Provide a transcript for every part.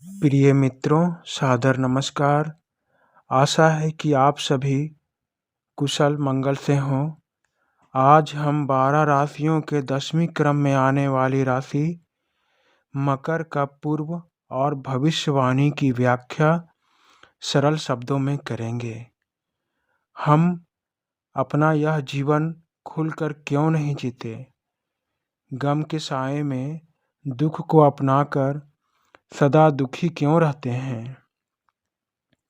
प्रिय मित्रों, सादर नमस्कार। आशा है कि आप सभी कुशल मंगल से हों। आज हम 12 राशियों के 10वीं क्रम में आने वाली राशि मकर का पूर्व और भविष्यवाणी की व्याख्या सरल शब्दों में करेंगे। हम अपना यह जीवन खुलकर क्यों नहीं जीते? गम के साए में दुख को अपनाकर सदा दुखी क्यों रहते हैं?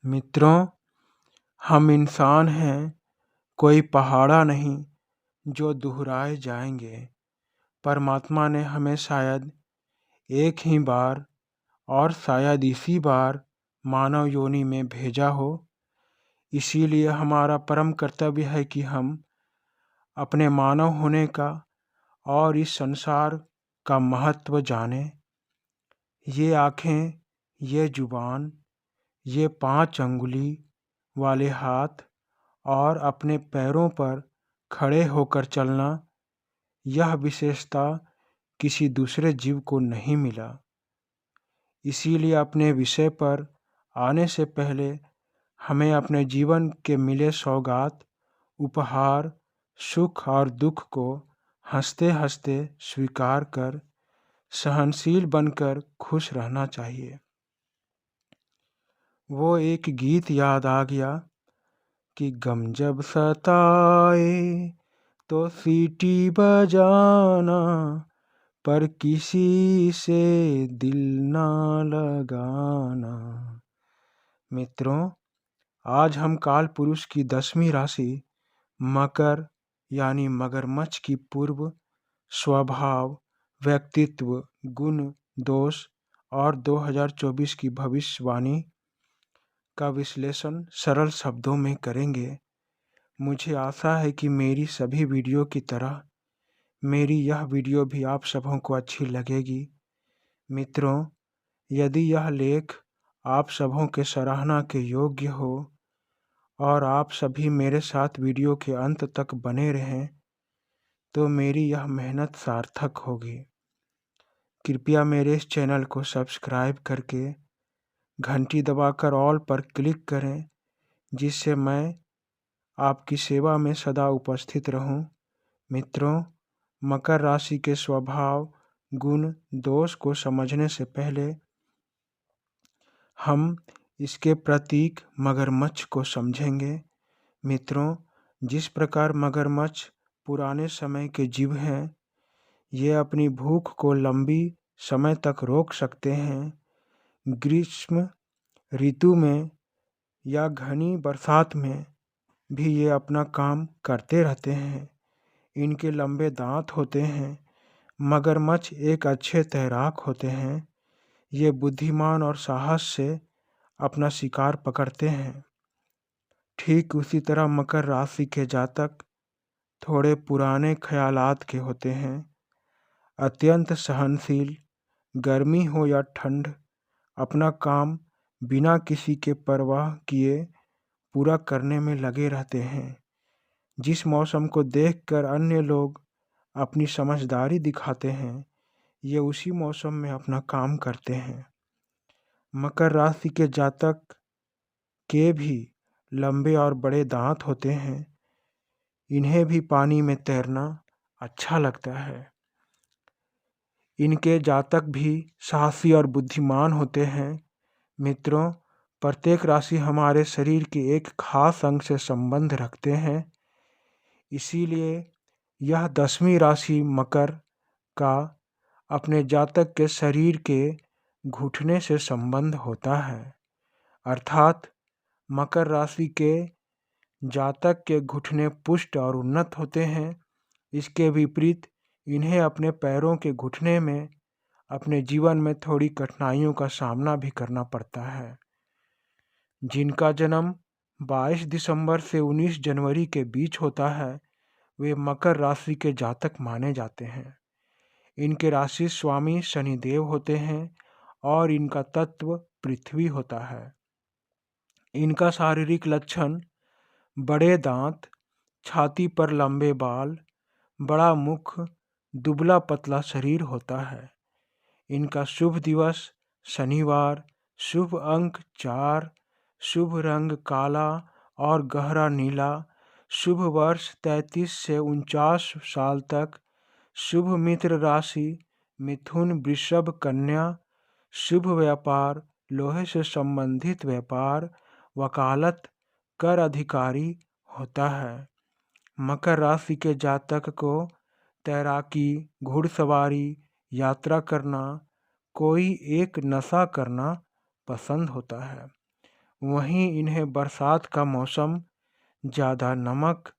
मित्रों, हम इंसान हैं, कोई पहाड़ा नहीं जो दोहराए जाएंगे। परमात्मा ने हमें शायद एक ही बार और शायद इसी बार मानव योनि में भेजा हो। इसीलिए हमारा परम कर्तव्य है कि हम अपने मानव होने का और इस संसार का महत्व जानें। ये आँखें, ये जुबान, ये 5 अंगुली वाले हाथ और अपने पैरों पर खड़े होकर चलना, यह विशेषता किसी दूसरे जीव को नहीं मिला। इसीलिए अपने विषय पर आने से पहले हमें अपने जीवन के मिले सौगात, उपहार, सुख और दुख को हंसते हंसते स्वीकार कर सहनशील बनकर खुश रहना चाहिए। वो एक गीत याद आ गया कि गम जब सताए तो सीटी बजाना, पर किसी से दिल ना लगाना। मित्रों, आज हम काल पुरुष की 10वीं राशि मकर यानी मगरमच्छ की पूर्व, स्वभाव, व्यक्तित्व, गुण, दोष और 2024 की भविष्यवाणी का विश्लेषण सरल शब्दों में करेंगे। मुझे आशा है कि मेरी सभी वीडियो की तरह मेरी यह वीडियो भी आप सबों को अच्छी लगेगी। मित्रों, यदि यह लेख आप सबों के सराहना के योग्य हो और आप सभी मेरे साथ वीडियो के अंत तक बने रहें, तो मेरी यह मेहनत सार्थक होगी। कृपया मेरे इस चैनल को सब्सक्राइब करके घंटी दबाकर ऑल पर क्लिक करें, जिससे मैं आपकी सेवा में सदा उपस्थित रहूं। मित्रों, मकर राशि के स्वभाव, गुण, दोष को समझने से पहले हम इसके प्रतीक मगरमच्छ को समझेंगे। मित्रों, जिस प्रकार मगरमच्छ पुराने समय के जीव हैं, ये अपनी भूख को लंबी समय तक रोक सकते हैं। ग्रीष्म ऋतु में या घनी बरसात में भी ये अपना काम करते रहते हैं। इनके लंबे दांत होते हैं। मगरमच्छ एक अच्छे तैराक होते हैं। ये बुद्धिमान और साहस से अपना शिकार पकड़ते हैं। ठीक उसी तरह मकर राशि के जातक थोड़े पुराने ख्यालात के होते हैं। अत्यंत सहनशील, गर्मी हो या ठंड, अपना काम बिना किसी के परवाह किए पूरा करने में लगे रहते हैं। जिस मौसम को देखकर अन्य लोग अपनी समझदारी दिखाते हैं, ये उसी मौसम में अपना काम करते हैं। मकर राशि के जातक के भी लंबे और बड़े दांत होते हैं। इन्हें भी पानी में तैरना अच्छा लगता है। इनके जातक भी साहसी और बुद्धिमान होते हैं। मित्रों, प्रत्येक राशि हमारे शरीर के एक खास अंग से संबंध रखते हैं। इसीलिए यह 10वीं राशि मकर का अपने जातक के शरीर के घुटने से संबंध होता है। अर्थात मकर राशि के जातक के घुटने पुष्ट और उन्नत होते हैं। इसके विपरीत इन्हें अपने पैरों के घुटने में अपने जीवन में थोड़ी कठिनाइयों का सामना भी करना पड़ता है। जिनका जन्म 22 दिसंबर से 19 जनवरी के बीच होता है, वे मकर राशि के जातक माने जाते हैं। इनके राशि स्वामी शनिदेव होते हैं और इनका तत्व पृथ्वी होता है। इनका शारीरिक लक्षण बड़े दांत, छाती पर लंबे बाल, बड़ा मुख, दुबला पतला शरीर होता है। इनका शुभ दिवस शनिवार, शुभ अंक 4, शुभ रंग काला और गहरा नीला, शुभ वर्ष 33 से 49 साल तक, शुभ मित्र राशि मिथुन, वृषभ, कन्या, शुभ व्यापार लोहे से संबंधित व्यापार, वकालत, कर अधिकारी होता है। मकर राशि के जातक को तैराकी, घुड़सवारी, यात्रा करना, कोई एक नशा करना पसंद होता है। वहीं इन्हें बरसात का मौसम, ज़्यादा नमक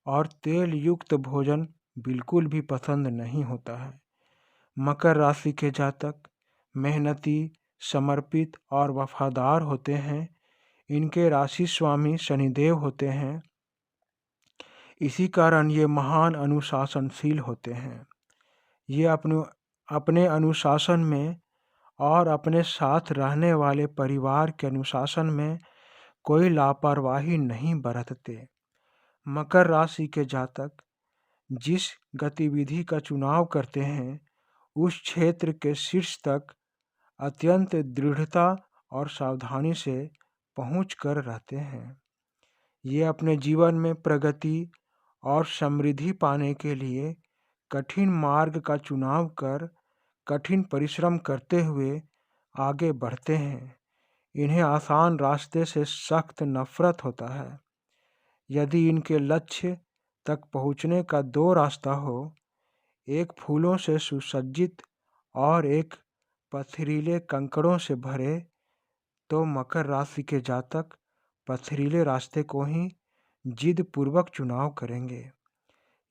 और तेल युक्त भोजन बिल्कुल भी पसंद नहीं होता है। मकर राशि के जातक मेहनती, समर्पित और वफादार होते हैं। इनके राशि स्वामी शनिदेव होते हैं। इसी कारण ये महान अनुशासनशील होते हैं। ये अपने अनुशासन में और अपने साथ रहने वाले परिवार के अनुशासन में कोई लापरवाही नहीं बरतते। मकर राशि के जातक जिस गतिविधि का चुनाव करते हैं उस क्षेत्र के शीर्ष तक अत्यंत दृढ़ता और सावधानी से पहुँच कर रहते हैं। ये अपने जीवन में प्रगति और समृद्धि पाने के लिए कठिन मार्ग का चुनाव कर कठिन परिश्रम करते हुए आगे बढ़ते हैं। इन्हें आसान रास्ते से सख्त नफरत होता है। यदि इनके लक्ष्य तक पहुँचने का दो रास्ता हो, एक फूलों से सुसज्जित और एक पथरीले कंकड़ों से भरे, तो मकर राशि के जातक पथरीले रास्ते को ही जिद पूर्वक चुनाव करेंगे।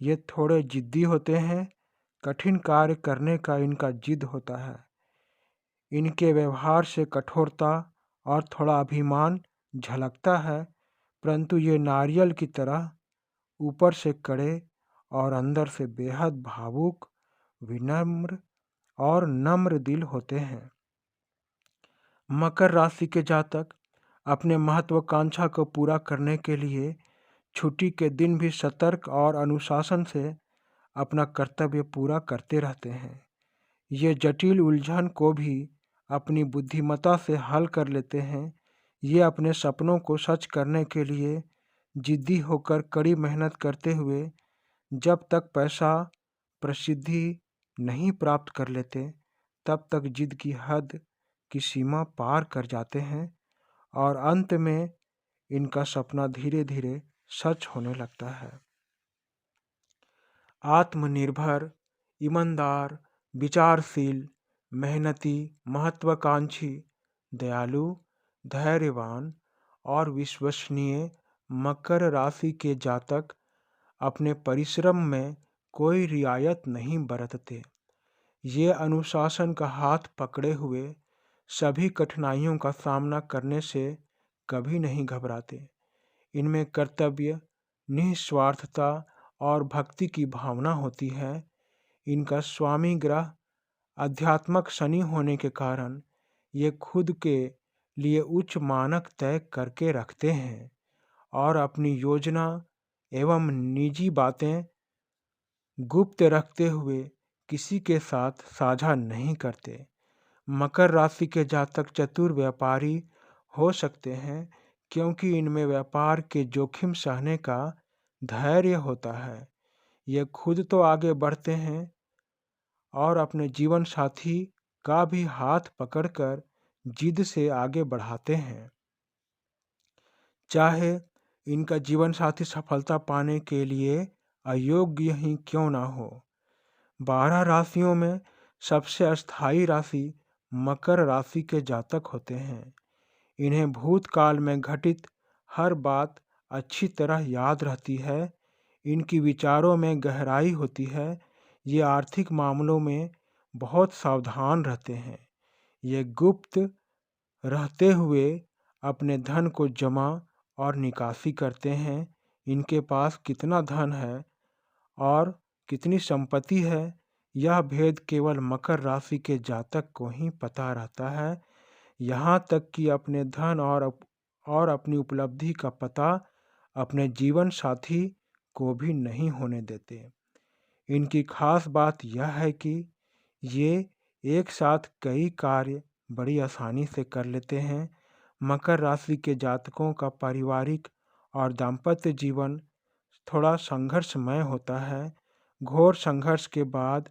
ये थोड़े जिद्दी होते हैं। कठिन कार्य करने का इनका जिद होता है। इनके व्यवहार से कठोरता और थोड़ा अभिमान झलकता है, परंतु ये नारियल की तरह ऊपर से कड़े और अंदर से बेहद भावुक, विनम्र और नम्र दिल होते हैं। मकर राशि के जातक अपने महत्वाकांक्षा को पूरा करने के लिए छुट्टी के दिन भी सतर्क और अनुशासन से अपना कर्तव्य पूरा करते रहते हैं। ये जटिल उलझन को भी अपनी बुद्धिमत्ता से हल कर लेते हैं। ये अपने सपनों को सच करने के लिए जिद्दी होकर कड़ी मेहनत करते हुए जब तक पैसा, प्रसिद्धि नहीं प्राप्त कर लेते, तब तक जिद की हद की सीमा पार कर जाते हैं और अंत में इनका सपना धीरे धीरे सच होने लगता है। आत्मनिर्भर, ईमानदार, विचारशील, मेहनती, महत्वाकांक्षी, दयालु, धैर्यवान और विश्वसनीय मकर राशि के जातक अपने परिश्रम में कोई रियायत नहीं बरतते। ये अनुशासन का हाथ पकड़े हुए सभी कठिनाइयों का सामना करने से कभी नहीं घबराते। इनमें कर्तव्य, निस्वार्थता और भक्ति की भावना होती है। इनका स्वामी ग्रह आध्यात्मक शनि होने के कारण ये खुद के लिए उच्च मानक तय करके रखते हैं और अपनी योजना एवं निजी बातें गुप्त रखते हुए किसी के साथ साझा नहीं करते। मकर राशि के जातक चतुर व्यापारी हो सकते हैं क्योंकि इनमें व्यापार के जोखिम सहने का धैर्य होता है। ये खुद तो आगे बढ़ते हैं और अपने जीवन साथी का भी हाथ पकड़कर जिद से आगे बढ़ाते हैं। चाहे इनका जीवन साथी सफलता पाने के लिए अयोग्य ही क्यों ना हो। 12 राशियों में सबसे अस्थायी राशि मकर राशि के जातक होते हैं। इन्हें भूतकाल में घटित हर बात अच्छी तरह याद रहती है। इनकी विचारों में गहराई होती है। ये आर्थिक मामलों में बहुत सावधान रहते हैं। ये गुप्त रहते हुए अपने धन को जमा और निकासी करते हैं। इनके पास कितना धन है और कितनी संपत्ति है, यह भेद केवल मकर राशि के जातक को ही पता रहता है। यहाँ तक कि अपने धन और अपनी उपलब्धि का पता अपने जीवन साथी को भी नहीं होने देते। इनकी खास बात यह है कि ये एक साथ कई कार्य बड़ी आसानी से कर लेते हैं। मकर राशि के जातकों का पारिवारिक और दाम्पत्य जीवन थोड़ा संघर्षमय होता है। घोर संघर्ष के बाद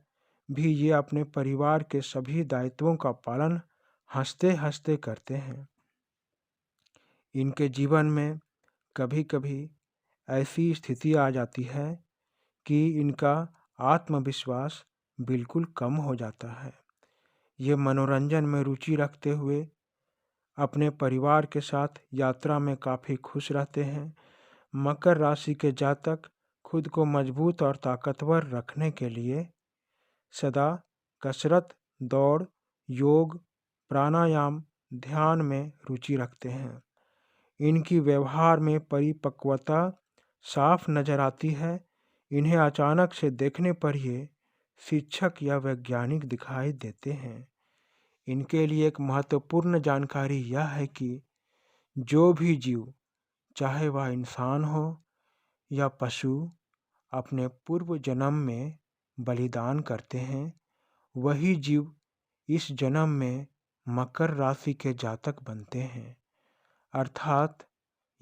भी ये अपने परिवार के सभी दायित्वों का पालन हंसते-हंसते करते हैं। इनके जीवन में कभी-कभी ऐसी स्थिति आ जाती है कि इनका आत्मविश्वास बिल्कुल कम हो जाता है। ये मनोरंजन में रुचि रखते हुए अपने परिवार के साथ यात्रा में काफ़ी खुश रहते हैं। मकर राशि के जातक खुद को मजबूत और ताकतवर रखने के लिए सदा कसरत, दौड़, योग, प्राणायाम, ध्यान में रुचि रखते हैं। इनकी व्यवहार में परिपक्वता साफ नजर आती है। इन्हें अचानक से देखने पर ये शिक्षक या वैज्ञानिक दिखाई देते हैं। इनके लिए एक महत्वपूर्ण जानकारी यह है कि जो भी जीव, चाहे वह इंसान हो या पशु, अपने पूर्व जन्म में बलिदान करते हैं, वही जीव इस जन्म में मकर राशि के जातक बनते हैं। अर्थात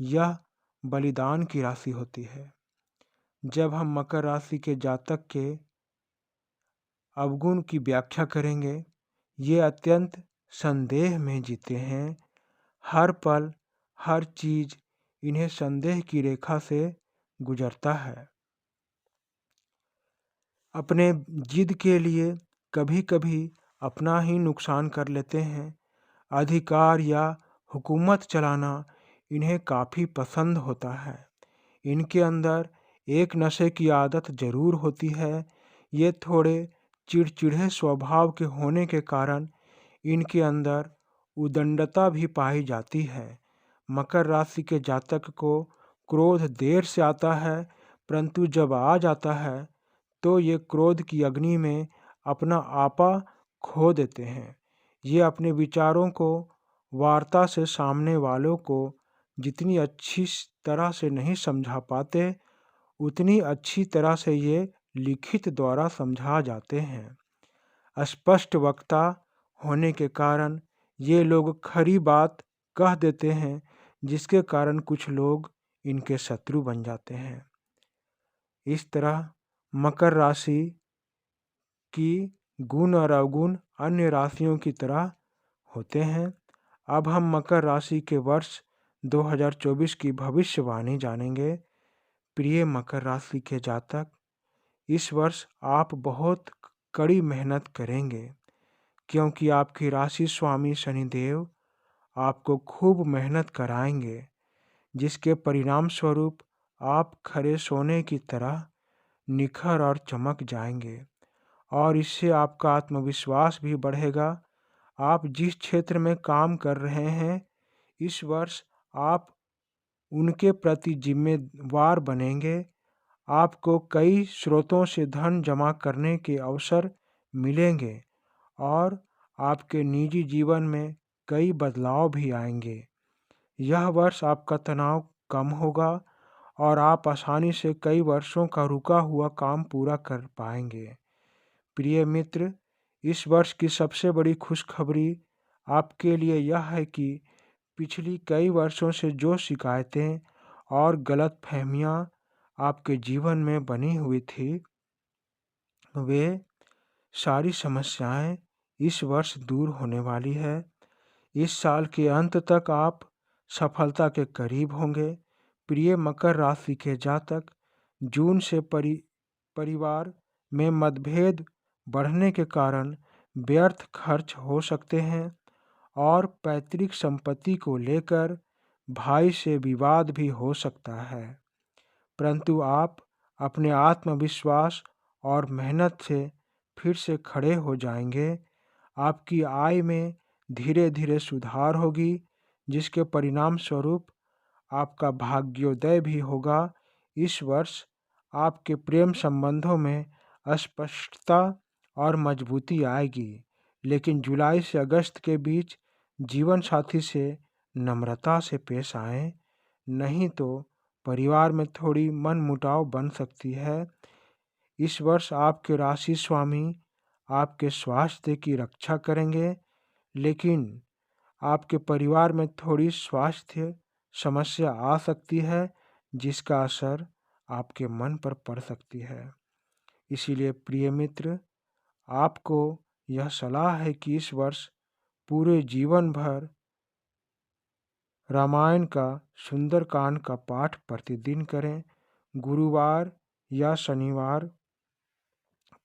यह बलिदान की राशि होती है। जब हम मकर राशि के जातक के अवगुण की व्याख्या करेंगे, ये अत्यंत संदेह में जीते हैं। हर पल, हर चीज इन्हें संदेह की रेखा से गुजरता है। अपने जिद के लिए कभी कभी अपना ही नुकसान कर लेते हैं। अधिकार या हुकूमत चलाना इन्हें काफ़ी पसंद होता है। इनके अंदर एक नशे की आदत ज़रूर होती है। ये थोड़े चिड़चिड़े स्वभाव के होने के कारण इनके अंदर उदंडता भी पाई जाती है। मकर राशि के जातक को क्रोध देर से आता है, परंतु जब आ जाता है तो ये क्रोध की अग्नि में अपना आपा खो देते हैं। ये अपने विचारों को वार्ता से सामने वालों को जितनी अच्छी तरह से नहीं समझा पाते, उतनी अच्छी तरह से ये लिखित द्वारा समझा जाते हैं। स्पष्ट वक्ता होने के कारण ये लोग खरी बात कह देते हैं, जिसके कारण कुछ लोग इनके शत्रु बन जाते हैं। इस तरह मकर राशि की गुण और अवगुण अन्य राशियों की तरह होते हैं। अब हम मकर राशि के वर्ष 2024 की भविष्यवाणी जानेंगे। प्रिय मकर राशि के जातक, इस वर्ष आप बहुत कड़ी मेहनत करेंगे, क्योंकि आपकी राशि स्वामी शनिदेव आपको खूब मेहनत कराएंगे, जिसके परिणाम स्वरूप आप खरे सोने की तरह निखर और चमक जाएंगे और इससे आपका आत्मविश्वास भी बढ़ेगा। आप जिस क्षेत्र में काम कर रहे हैं, इस वर्ष आप उनके प्रति जिम्मेवार बनेंगे। आपको कई स्रोतों से धन जमा करने के अवसर मिलेंगे और आपके निजी जीवन में कई बदलाव भी आएंगे। यह वर्ष आपका तनाव कम होगा और आप आसानी से कई वर्षों का रुका हुआ काम पूरा कर पाएंगे। प्रिय मित्र, इस वर्ष की सबसे बड़ी खुशखबरी आपके लिए यह है कि पिछली कई वर्षों से जो शिकायतें और गलतफहमियां आपके जीवन में बनी हुई थी, वे सारी समस्याएं इस वर्ष दूर होने वाली है। इस साल के अंत तक आप सफलता के करीब होंगे। प्रिय मकर राशि के जातक, जून से परिवार में मतभेद बढ़ने के कारण व्यर्थ खर्च हो सकते हैं और पैतृक संपत्ति को लेकर भाई से विवाद भी हो सकता है, परंतु आप अपने आत्मविश्वास और मेहनत से फिर से खड़े हो जाएंगे। आपकी आय में धीरे धीरे सुधार होगी, जिसके परिणाम स्वरूप आपका भाग्योदय भी होगा। इस वर्ष आपके प्रेम संबंधों में स्पष्टता और मजबूती आएगी, लेकिन जुलाई से अगस्त के बीच जीवन साथी से नम्रता से पेश आएं, नहीं तो परिवार में थोड़ी मनमुटाव बन सकती है। इस वर्ष आपके राशि स्वामी आपके स्वास्थ्य की रक्षा करेंगे, लेकिन आपके परिवार में थोड़ी स्वास्थ्य समस्या आ सकती है जिसका असर आपके मन पर पड़ सकती है। इसीलिए प्रिय मित्र, आपको यह सलाह है कि इस वर्ष पूरे जीवन भर रामायण का सुंदरकांड का पाठ प्रतिदिन करें। गुरुवार या शनिवार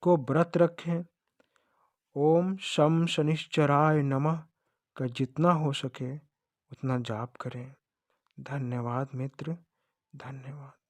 को व्रत रखें। ओम शम शनिश्चराय नमः का जितना हो सके उतना जाप करें। धन्यवाद मित्र, धन्यवाद।